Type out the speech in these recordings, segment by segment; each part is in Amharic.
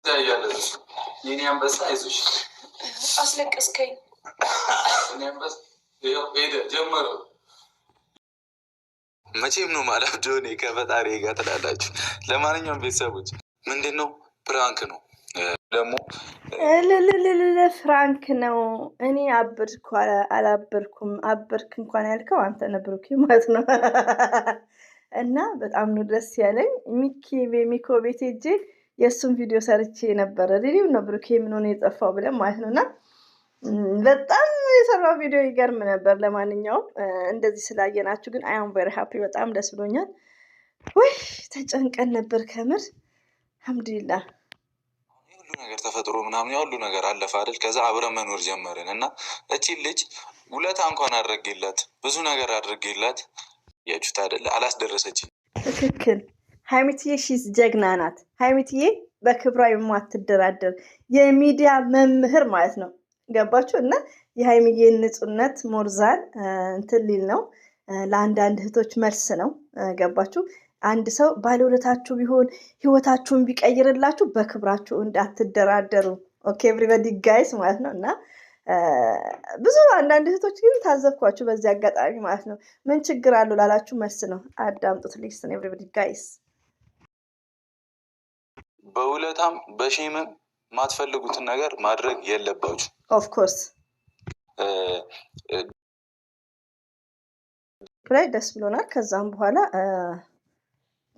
ያያለ የኔ አንበሳ አይዞሽ አስለቀስከኝ። እኔ አንበሳ ሄደ ጀመረው። መቼም ነው ማለት ጆኔ ከፈጣሪ ጋር ትላላችሁ። ለማንኛውም ቤተሰቦች ምንድነው ፕራንክ ነው ደግሞ ፍራንክ ነው። እኔ አብርኩ አላብርኩም። አብርክ እንኳን ያልከው አንተ ነብሩክ ማለት ነው። እና በጣም ነው ደስ ያለኝ። ሚኮ ቤት ሄጄ የእሱን ቪዲዮ ሰርቼ ነበረ። ሪሊው ነው ብሩኬ ምን ሆነ የጠፋው ብለን ማለት ነው። እና በጣም የሰራው ቪዲዮ ይገርም ነበር። ለማንኛውም እንደዚህ ስላየናችሁ ግን አይ አም ቬሪ ሃፒ፣ በጣም ደስ ብሎኛል። ወይ ተጨንቀን ነበር ከምር። አልሐምዱሊላህ ሁሉ ነገር ተፈጥሮ ምናምን ሁሉ ነገር አለፈ አይደል? ከዛ አብረን መኖር ጀመርን እና እቺ ልጅ ውለታ እንኳን አድርጌላት ብዙ ነገር አድርጌላት ያችሁት አይደለ? አላስደረሰችኝ። ትክክል። ሀይሚትዬ ሺዝ ጀግና ናት። ሀይሚትዬ በክብሯ የማትደራደር የሚዲያ መምህር ማለት ነው። ገባችሁ? እና የሀይሚዬን ንጹህነት ሞርዛን እንትን ሊል ነው። ለአንዳንድ እህቶች መልስ ነው። ገባችሁ? አንድ ሰው ባለውለታችሁ ቢሆን ህይወታችሁን ቢቀይርላችሁ በክብራችሁ እንዳትደራደሩ። ኦኬ ኤቭሪባዲ ጋይስ ማለት ነው። እና ብዙ አንዳንድ እህቶች ግን ታዘብኳችሁ በዚህ አጋጣሚ ማለት ነው። ምን ችግር አለው ላላችሁ መልስ ነው። አዳምጡት። ሊስን ኤቭሪባዲ ጋይስ። በውለታም በሼምም ማትፈልጉትን ነገር ማድረግ የለባችሁ። ኦፍ ኮርስ ላይ ደስ ብሎናል። ከዛም በኋላ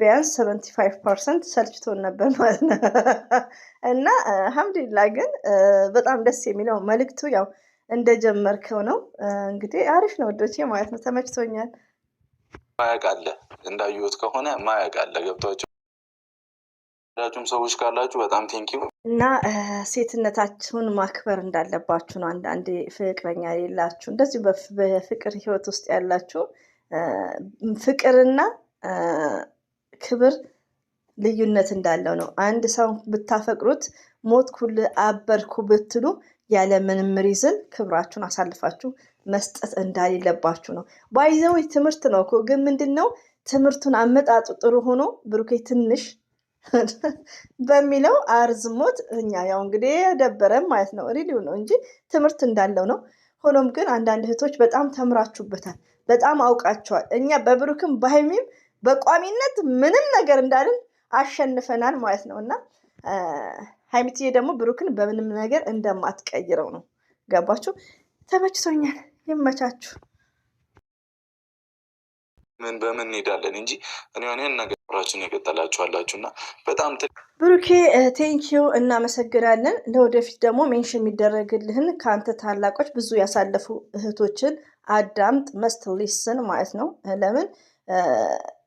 ቢያንስ 75% ሰልችቶን ነበር ማለት ነው። እና አልሐምዱሊላህ ግን በጣም ደስ የሚለው መልእክቱ ያው እንደጀመርከው ነው። እንግዲህ አሪፍ ነው ወዶቼ ማለት ነው። ተመችቶኛል። ማያውቃለ እንዳየሁት ከሆነ ማያውቃለ ገብቷቸው ዳችሁም ሰዎች ካላችሁ በጣም ቴንኪው። እና ሴትነታችሁን ማክበር እንዳለባችሁ ነው። አንዳንዴ ፍቅረኛ የሌላችሁ እንደዚሁ በፍቅር ህይወት ውስጥ ያላችሁ ፍቅርና ክብር ልዩነት እንዳለው ነው። አንድ ሰው ብታፈቅሩት ሞት ኩል አበርኩ ብትሉ ያለ ምንም ሪዝን ክብራችሁን አሳልፋችሁ መስጠት እንዳሌለባችሁ ነው። ባይዘው ትምህርት ነው እኮ ግን ምንድነው ትምህርቱን አመጣጡ ጥሩ ሆኖ ብሩኬ ትንሽ በሚለው አርዝሞት እኛ ያው እንግዲህ ደበረም ማለት ነው። ሪሊው ነው እንጂ ትምህርት እንዳለው ነው። ሆኖም ግን አንዳንድ እህቶች በጣም ተምራችሁበታል፣ በጣም አውቃቸዋል። እኛ በብሩክም በሀይሚም በቋሚነት ምንም ነገር እንዳልን አሸንፈናል ማለት ነው። እና ሀይሚትዬ ደግሞ ብሩክን በምንም ነገር እንደማትቀይረው ነው። ገባችሁ? ተመችቶኛል። ይመቻችሁ። ምን በምን እንሄዳለን እንጂ እኔ ሆነን ነገራችን የቀጠላችኋላችሁ እና በጣም ብሩኬ ቴንኪው እናመሰግናለን። ለወደፊት ደግሞ ሜንሽን የሚደረግልህን ከአንተ ታላቆች ብዙ ያሳለፉ እህቶችን አዳምጥ፣ መስት ሊስን ማለት ነው። ለምን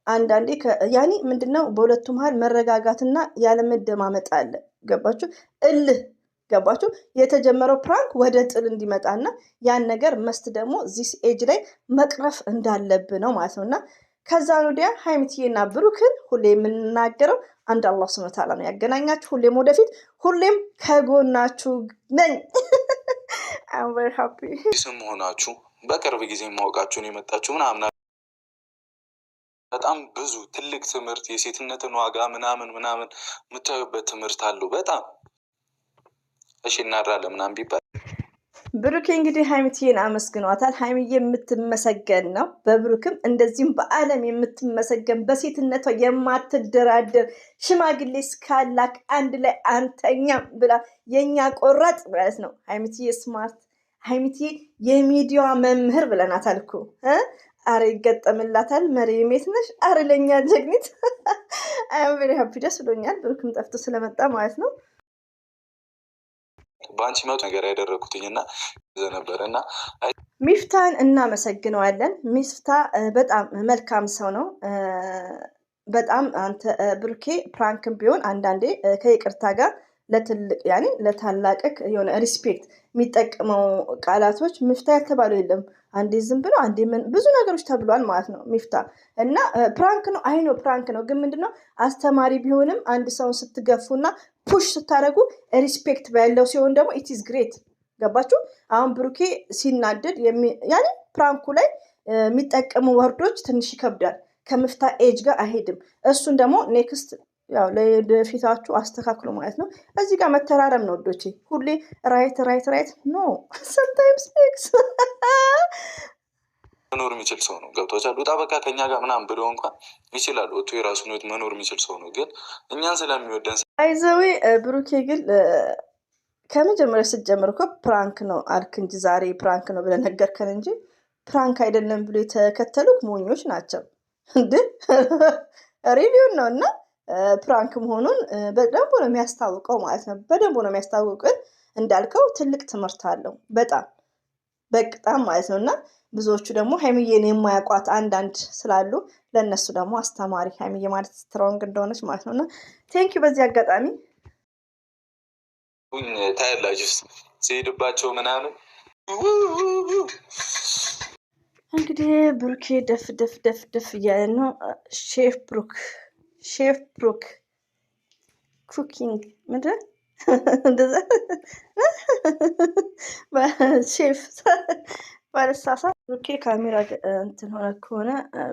አንዳንዴ ያኔ ምንድነው በሁለቱ መሀል መረጋጋትና ያለመደማመጥ አለ። ገባችሁ? እልህ ገባችሁ? የተጀመረው ፕራንክ ወደ ጥል እንዲመጣና ያን ነገር መስት ደግሞ ዚስ ኤጅ ላይ መቅረፍ እንዳለብህ ነው ማለት ነው። እና ከዛ ወዲያ ሀይሚትዬና ብሩክን ሁሌ የምንናገረው አንድ አላህ ሱብሃነሁ ወተዓላ ነው ያገናኛችሁ። ሁሌም ወደፊት ሁሌም ከጎናችሁ ነኝ። አም ቬሪ ሃፒ ስም ሆናችሁ በቅርብ ጊዜ ማወቃችሁን የመጣችሁ ምናምን በጣም ብዙ ትልቅ ትምህርት የሴትነትን ዋጋ ምናምን የምታዩበት ትምህርት አለው በጣም እሺ። እናራለ ምናምን ቢባል ብሩኬ እንግዲህ ሀይሚትዬን አመስግኗታል። ሀይሚዬ የምትመሰገን ነው። በብሩክም እንደዚሁም በዓለም የምትመሰገን በሴትነቷ የማትደራደር ሽማግሌ እስካላክ አንድ ላይ አንተኛም ብላ የኛ ቆራጥ ማለት ነው። ሀይሚትዬ ስማርት፣ ሀይሚትዬ የሚዲያ መምህር ብለናታል እኮ። አረ ይገጠምላታል። መሪም የት ነሽ? አረ ለኛ ጀግኒት። አም ቬሪ ሃፒ ደስ ብሎኛል። ብሩክም ጠፍቶ ስለመጣ ማለት ነው። በአንቺ መቶ ነገር ያደረኩትኝ እና ነበር እና ሚፍታን እናመሰግነዋለን። ሚፍታ በጣም መልካም ሰው ነው። በጣም አንተ ብሩኬ ፕራንክም ቢሆን አንዳንዴ ከይቅርታ ጋር ለትልቅ ያኔ ለታላቅክ የሆነ ሪስፔክት የሚጠቀመው ቃላቶች ሚፍታ ያልተባሉ የለም። አንዴ ዝም ብሎ አንዴ ምን ብዙ ነገሮች ተብሏል ማለት ነው ሚፍታ። እና ፕራንክ ነው አይኖ ፕራንክ ነው፣ ግን ምንድነው አስተማሪ ቢሆንም አንድ ሰውን ስትገፉና ፑሽ ስታደርጉ ሪስፔክት ያለው ሲሆን ደግሞ ኢት ኢዝ ግሬት። ገባችሁ? አሁን ብሩኬ ሲናደድ ያኔ ፕራንኩ ላይ የሚጠቀሙ ወርዶች ትንሽ ይከብዳል። ከምፍታ ኤጅ ጋር አይሄድም። እሱን ደግሞ ኔክስት ያው ለፊታችሁ አስተካክሉ ማለት ነው። እዚህ ጋር መተራረም ነው ወዶቼ። ሁሌ ራይት ራይት ራይት ኖ ሰምታይምስ ፊክስ መኖር የሚችል ሰው ነው። ገብቶቻል። ውጣ በቃ ከኛ ጋር ምናምን ብሎ እንኳን ይችላል ወጥቶ የራሱን ህይወት መኖር የሚችል ሰው ነው። ግን እኛን ስለሚወደን አይዘዌ ብሩኬ ግን ከመጀመሪያ ስትጀምር እኮ ፕራንክ ነው አልክ እንጂ ዛሬ ፕራንክ ነው ብለህ ነገርከን እንጂ ፕራንክ አይደለም ብሎ የተከተሉት ሞኞች ናቸው እንዴ! ሪቪውን ነው እና ፕራንክ መሆኑን በደንብ ነው የሚያስታውቀው ማለት ነው። በደንብ ነው የሚያስታውቅን። እንዳልከው ትልቅ ትምህርት አለው በጣም ማለት ነው። እና ብዙዎቹ ደግሞ ሀይሚዬን የማያውቋት አንዳንድ ስላሉ ለእነሱ ደግሞ አስተማሪ ሀይሚዬ ማለት ስትሮንግ እንደሆነች ማለት ነው። እና ቴንኪዩ በዚህ አጋጣሚ ታያላችሁ ሲሄድባቸው ምናምን እንግዲህ ብሩኬ ደፍ ደፍ ደፍ ደፍ እያለ ነው። ሼፍ ብሩክ ኩኪንግ ምንድን እንደዛ ሼፍ ባለሳሳ ብሩኬ ካሜራ እንትን ሆነ ከሆነ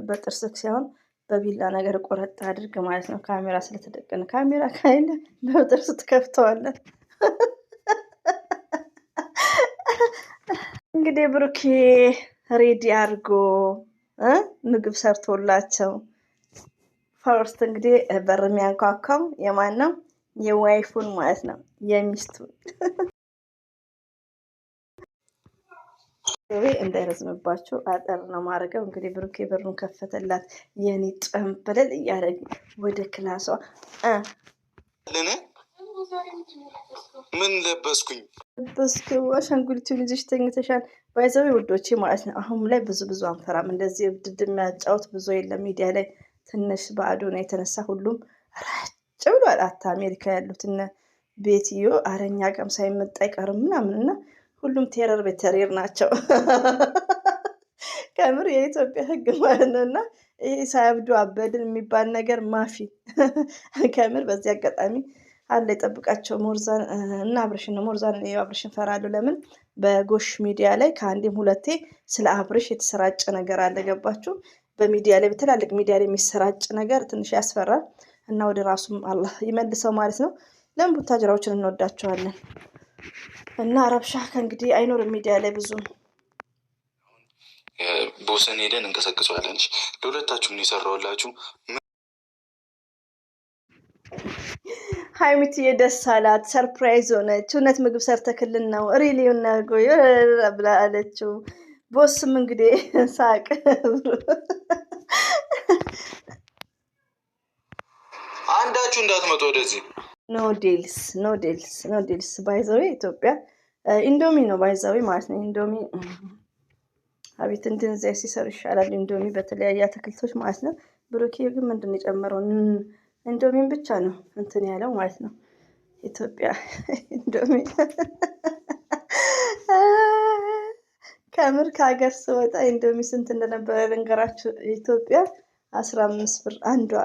በጥርስክ ሳይሆን በቢላ ነገር ቆረጥ አድርግ ማለት ነው። ካሜራ ስለተደቀነ ካሜራ ካይለ በጥርስ ትከፍተዋለን። እንግዲህ ብሩኬ ሬዲ አድርጎ ምግብ ሰርቶላቸው ፈርስት እንግዲህ በር የሚያንኳኳው የማን ነው? የዋይፉን ማለት ነው፣ የሚስቱን። እንዳይረዝምባቸው አጠር ነው ማድረገው። እንግዲህ ብሩኬ በሩን ከፈተላት። የኔ ጨምበለል እያደረግ ወደ ክላሷ ምን ለበስኩኝ አሻንጉሊቱን ይዘሽ ተኝተሻል። ባይዘዊ ውዶቼ ማለት ነው። አሁን ላይ ብዙ አንፈራም። እንደዚህ እብድድ የሚያጫውት ብዙ የለም ሚዲያ ላይ። ትንሽ ባዶ ነው የተነሳ ሁሉም ረጭ ብሏል። አሜሪካ ያሉት እነ ቤትዮ አረኛ ቀም ሳይመጣ አይቀርም ምናምን እና ሁሉም ቴረር ቤተሬር ናቸው። ከምር የኢትዮጵያ ሕግ ማለት ነው። እና ይሄ ሳያብዱ አበድን የሚባል ነገር ማፊ ከምር በዚህ አጋጣሚ አለ የጠብቃቸው ሞርዛን እና አብርሽን ነው። ሞርዛን አብርሽን ፈራለሁ። ለምን በጎሽ ሚዲያ ላይ ከአንዴም ሁለቴ ስለ አብርሽ የተሰራጨ ነገር አለ። ገባችሁ? በሚዲያ ላይ በትላልቅ ሚዲያ ላይ የሚሰራጭ ነገር ትንሽ ያስፈራል። እና ወደ ራሱም አላህ ይመልሰው ማለት ነው። ለምን ቡታጅራዎችን እንወዳቸዋለን። እና ረብሻ ከእንግዲህ አይኖርም ሚዲያ ላይ ብዙ ቦሰን ሄደን እንቀሰቅሰዋለን። ለሁለታችሁም የሰራውላችሁ ሀይሚትዬ ደስ አላት። ሰርፕራይዝ ሆነች። እውነት ምግብ ሰርተክልን ነው ሪሊውን ናጎይ ብላ አለችው። ቦስም እንግዲህ ሳቅ አንዳችሁ እንዳትመጡ ወደዚህ። ኖ ዴልስ ባይዘዌ ኢትዮጵያ ኢንዶሚ ነው ባይዘዌ ማለት ነው። ኢንዶሚ አቤት እንደዚያ ሲሰሩ ይሻላል። ኢንዶሚ በተለያየ አትክልቶች ማለት ነው። ብሩኬ ግን ምንድን ነው የጨመረው? ኢንዶሚን ብቻ ነው እንትን ያለው ማለት ነው። ኢትዮጵያ ኢንዶሚ ከምር ከሀገር ስወጣ ኢንዶሚ ስንት እንደነበረ ልንገራችሁ። ኢትዮጵያ 15 ብር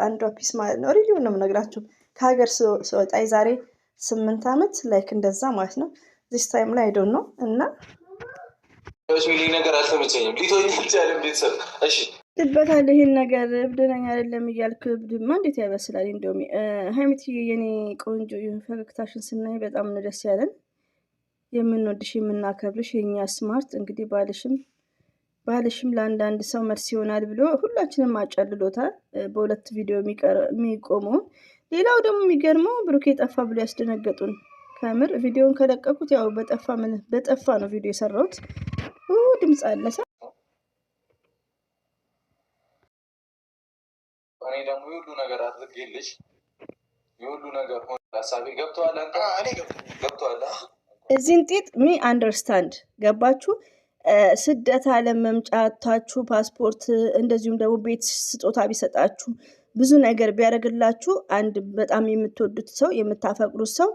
አንዷ ፒስ ማለት ነው። ሪሊው ነው የምነግራችሁ። ከሀገር ስወጣ የዛሬ 8 ዓመት ላይክ እንደዛ ማለት ነው። ዚስ ታይም ላይ አይዶን ነው እና ሚሊዮን ነገር አልተመቸኝም። ሊቶኝ አልቻለም። ቤተሰብ እሺ ትበታለ ይሄን ነገር እብድነኛ አይደለም እያልክ እብድማ እንዴት ያበስላል? ኢንዶሚ ሀይሚትዬ የኔ ቆንጆ ፈገግታሽን ስናይ በጣም ነው ደስ ያለን። የምንወድሽ የምናከብርሽ የኛ ስማርት። እንግዲህ ባልሽም ለአንዳንድ ሰው መልስ ይሆናል ብሎ ሁላችንም አጨልሎታል። በሁለት ቪዲዮ የሚቆመው ሌላው ደግሞ የሚገርመው ብሩኬ ጠፋ ብሎ ያስደነገጡን። ከምር ቪዲዮን ከለቀቁት ያው በጠፋ ነው ቪዲዮ የሰራሁት። ድምፅ አለሳ እኔ ደግሞ የሁሉ ነገር አድርጌልሽ የሁሉ ነገር ሆነ ሀሳቤ ገብተዋል። ገብተዋል። እዚህን ጤጥ ሚ አንደርስታንድ ገባችሁ? ስደት አለም መምጫታችሁ ፓስፖርት፣ እንደዚሁም ደግሞ ቤት ስጦታ ቢሰጣችሁ ብዙ ነገር ቢያደርግላችሁ አንድ በጣም የምትወዱት ሰው የምታፈቅሩት ሰው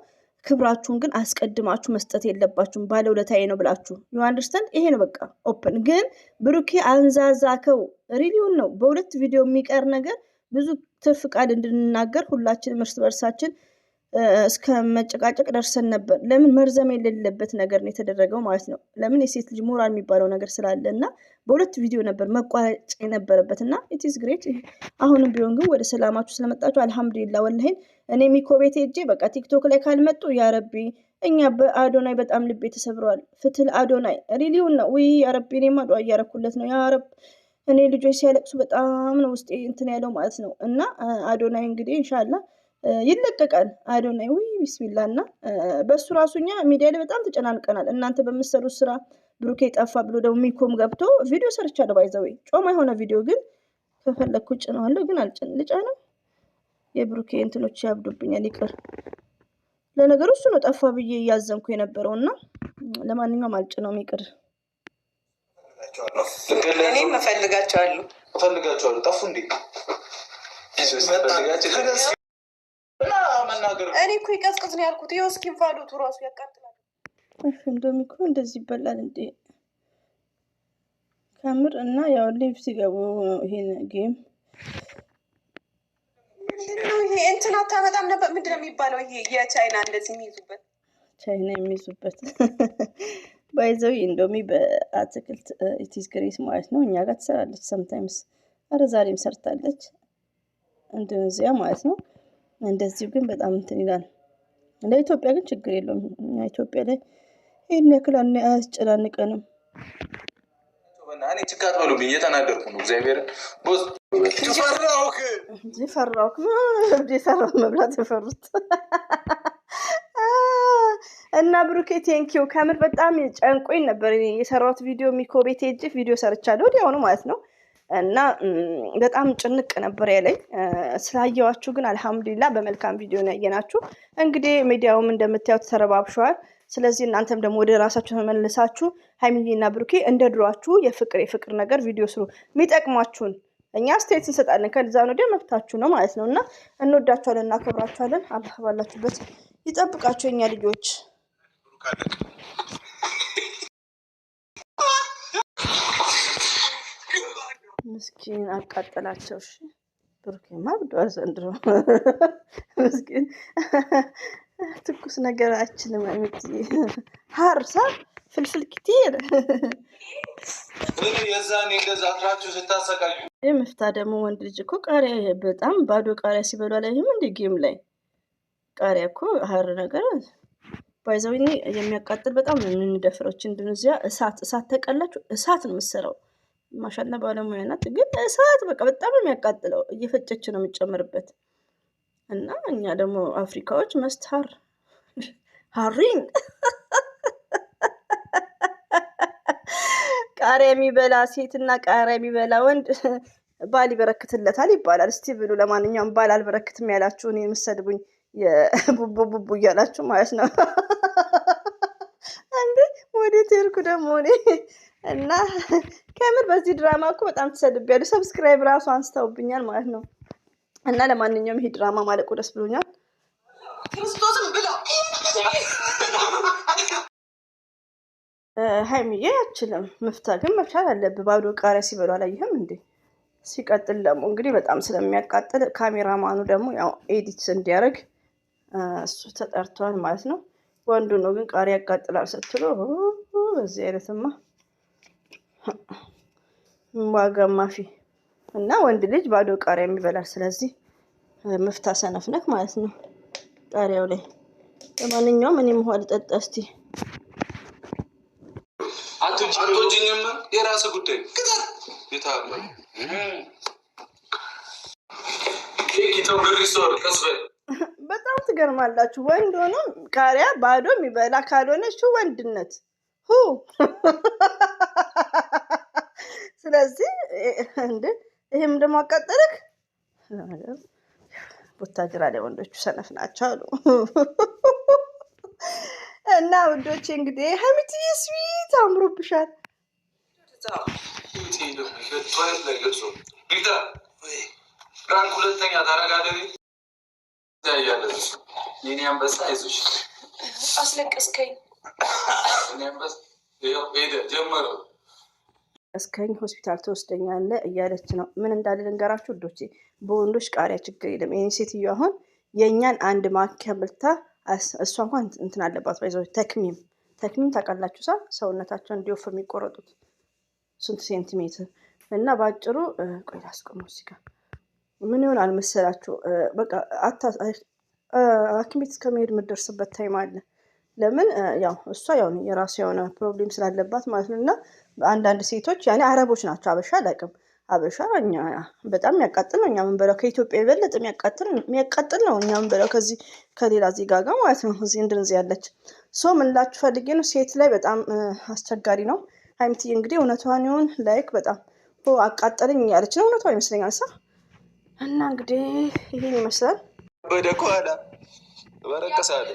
ክብራችሁን ግን አስቀድማችሁ መስጠት የለባችሁም። ባለውለታዬ ነው ብላችሁ ዩ አንደርስታንድ። ይሄ ነው በቃ ኦፕን። ግን ብሩኬ አንዛዛከው ሪሊውን ነው። በሁለት ቪዲዮ የሚቀር ነገር ብዙ ትርፍ ቃል እንድንናገር ሁላችንም እርስ በርሳችን እስከ መጨቃጨቅ ደርሰን ነበር። ለምን መርዘም የሌለበት ነገር ነው የተደረገው ማለት ነው። ለምን የሴት ልጅ ሞራል የሚባለው ነገር ስላለ እና በሁለት ቪዲዮ ነበር መቋረጥ የነበረበት እና ኢትስ ግሬት። አሁንም ቢሆን ግን ወደ ሰላማችሁ ስለመጣችሁ አልሐምዱሊላ። ወላሂን እኔ ሚኮ ቤት ሄጄ በቃ ቲክቶክ ላይ ካልመጡ ያረቢ እኛ በአዶናይ በጣም ልቤ ተሰብረዋል። ፍትል አዶናይ ሪሊውን ነው ወይ ያረቢ። እኔማ ዱዓ እያረኩለት ነው ያረብ። እኔ ልጆች ሲያለቅሱ በጣም ነው ውስጤ እንትን ያለው ማለት ነው። እና አዶናይ እንግዲህ ኢንሻአላህ ይለቀቃል። አዶናይ ወይ ቢስሚላ። እና በሱ ራሱኛ ሚዲያ ላይ በጣም ተጨናንቀናል። እናንተ በምትሰሩት ስራ ብሩኬ ጠፋ ብሎ ደግሞ ሚኮም ገብቶ ቪዲዮ ሰርቻለሁ። ባይዘው ጮማ የሆነ ቪዲዮ ግን ከፈለኩ ጭነዋለሁ፣ ግን ልጫነው የብሩኬ እንትኖች ያብዱብኛል። ይቅር። ለነገሩ እሱ ነው ጠፋ ብዬ እያዘንኩ የነበረው እና ለማንኛውም አልጭነውም፣ ይቅር። እኔም እፈልጋቸዋለሁ። ጠፉ እንዴ? እኔ እኮ ይቀዝቅዝ ነው ያልኩት። ይኸው እስኪ እንፋሎቱ ራሱ ያቃጥላል። እንደውም እኮ እንደዚህ ይበላል እንዴ ከምር። እና ያው ሊቭ ሲገቡ ይሄን ጌም ምንድነው ይሄ እንትን አታመጣም ነበር? ምንድነው የሚባለው ይሄ የቻይና እንደዚህ የሚይዙበት ቻይና የሚይዙበት ባይዘው ኢንዶሚ በአትክልት ኢቲስ ግሬት ማለት ነው። እኛ ጋር ትሰራለች ሰምታይምስ። አረ ዛሬም ሰርታለች እንደዚያ ማለት ነው። እንደዚሁ ግን በጣም እንትን ይላል። ለኢትዮጵያ ግን ችግር የለውም። እኛ ኢትዮጵያ ላይ ይሄን ያክል አያስጨናንቀንም። እኔ ችካት በሉብኝ እየተናደርኩ ነው። እግዚአብሔር ቦስ ፈራውክ መብላት የፈሩት እና ብሩኬ ቴንኪው። ከምር በጣም ጨንቆኝ ነበር የሰራሁት ቪዲዮ። ሚኮ ቤት ሄጄ ቪዲዮ ሰርቻለሁ ወዲያውኑ ማለት ነው። እና በጣም ጭንቅ ነበር ያለኝ። ስላየዋችሁ ግን አልሐምዱሊላ በመልካም ቪዲዮ ነው ያየናችሁ። እንግዲህ ሚዲያውም እንደምታዩት ተረባብሸዋል። ስለዚህ እናንተም ደግሞ ወደ ራሳችሁ ተመልሳችሁ ሀይሚዬና ብሩኬ እንደ ድሯችሁ የፍቅር ነገር ቪዲዮ ስሩ። የሚጠቅማችሁን እኛ አስተያየት እንሰጣለን። ከዛ ነው ደግሞ መብታችሁ ነው ማለት ነው። እና እንወዳችኋለን፣ እናከብራችኋለን። አላህ ባላችሁበት ይጠብቃችሁ የኛ ልጆች። ምስኪን አቃጠላቸው። እሺ ብሩኬማ ብዷል ዘንድሮ ምስኪን። ትኩስ ነገር አይችልም። አይምት ሀርሳ ፍልፍል ኪቲር የዛኔ እንደዛ አትራችሁ ስታሰቃዩ የምፍታ ደግሞ ወንድ ልጅ እኮ ቃሪያ በጣም ባዶ ቃሪያ ሲበሉ አላየህም? እንደ ጌም ላይ ቃሪያ እኮ ሀር ነገር ባይዘው የሚያቃጥል በጣም ነው የምንደፍረው። እንደዚያ እሳት ተቀላችሁ እሳት ነው የምትሰራው። ማሻላ ባለሙያ ናት። ግን እሳት በቃ በጣም ነው የሚያቃጥለው። እየፈጨች ነው የምትጨምርበት። እና እኛ ደግሞ አፍሪካዎች መስታር ሀሪን ቃሪያ የሚበላ ሴትና ቃሪያ የሚበላ ወንድ ባል ይበረክትለታል ይባላል። እስቲ ብሉ። ለማንኛውም ባል አልበረክትም ያላችሁ እኔ የምሰድቡኝ የቡቡ ቡቡ እያላችሁ ማለት ነው። እንዴ ወዴት ሄድኩ ደግሞ እኔ? እና ከምር በዚህ ድራማ እኮ በጣም ተሰድቤያለሁ። ሰብስክራይብ ራሱ አንስተውብኛል ማለት ነው። እና ለማንኛውም ይሄ ድራማ ማለቁ ደስ ብሎኛል። ክርስቶስን ብላ ሀይሚዬ አችልም። ምፍታ ግን መቻል አለብህ። ባዶ ቃሪያ ሲበሉ አላየህም እንዴ? ሲቀጥል ደግሞ እንግዲህ በጣም ስለሚያቃጥል ካሜራማኑ ደግሞ ያው ኤዲት እንዲያደርግ እሱ ተጠርቷል ማለት ነው። ወንዱ ነው ግን ቃሪያ ያቃጥላል ስትሎ በዚህ አይነትማ ዋጋ ማፊ እና ወንድ ልጅ ባዶ ቃሪያ የሚበላል። ስለዚህ ምፍታ ሰነፍነክ ማለት ነው ቃሪያው ላይ። ለማንኛውም እኔም ውሃ ልጠጣ እስቲ። አቶጂኝም የራስ ጉዳይ በጣም ትገርማላችሁ። ወንድ ሆኖ ቃሪያ ባዶ የሚበላ ካልሆነ እሱ ወንድነት ስለዚህ እንደ ይሄም ደግሞ አቃጠለክ። ቦታጅራ ላይ ወንዶቹ ሰነፍ ናቸው አሉ። እና ውዶቼ እንግዲህ ሀሚትዬ ስዊት አምሮብሻል። ሁለተኛ ታረጋደሪ የኔ አንበሳ አይዞሽ፣ አስለቀስከኝ። ጀመረው እስከኝ ሆስፒታል ተወስደኛለህ እያለች ነው። ምን እንዳለ ልንገራችሁ ውዶቼ። በወንዶች ቃሪያ ችግር የለም። የኔ ሴትዮ አሁን የእኛን አንድ ማንኪያ በልታ እሷ እንኳን እንትን አለባት ባይዘው ተክሚም ታውቃላችሁ ሰውነታቸው እንዲወፍር የሚቆረጡት ስንት ሴንቲሜትር እና በአጭሩ ቆይ ላስቆመው እዚህ ጋር ምን ይሆናል መሰላችሁ በቃ ሐኪም ቤት እስከመሄድ የምትደርስበት ታይም አለ። ለምን ያው እሷ ያው የራሱ የሆነ ፕሮብሌም ስላለባት ማለት ነው። እና አንዳንድ ሴቶች ያኔ አረቦች ናቸው አበሻ አላውቅም አበሻ እኛ በጣም የሚያቃጥል ነው እኛ የምንበላው ከኢትዮጵያ የበለጠ የሚያቃጥል ነው እኛ የምንበላው ከዚህ ከሌላ ዜጋ ጋር ማለት ነው። እዚህ እንደዚህ ያለች ምን ላችሁ ፈልጌ ነው ሴት ላይ በጣም አስቸጋሪ ነው። ሀይሚትዬ እንግዲህ እውነቷን ይሁን ላይክ በጣም አቃጠለኝ ያለች ነው እውነቷ ይመስለኛል እና እንግዲህ ይሄን ይመስላል። በደቆ አላ በረከሳለ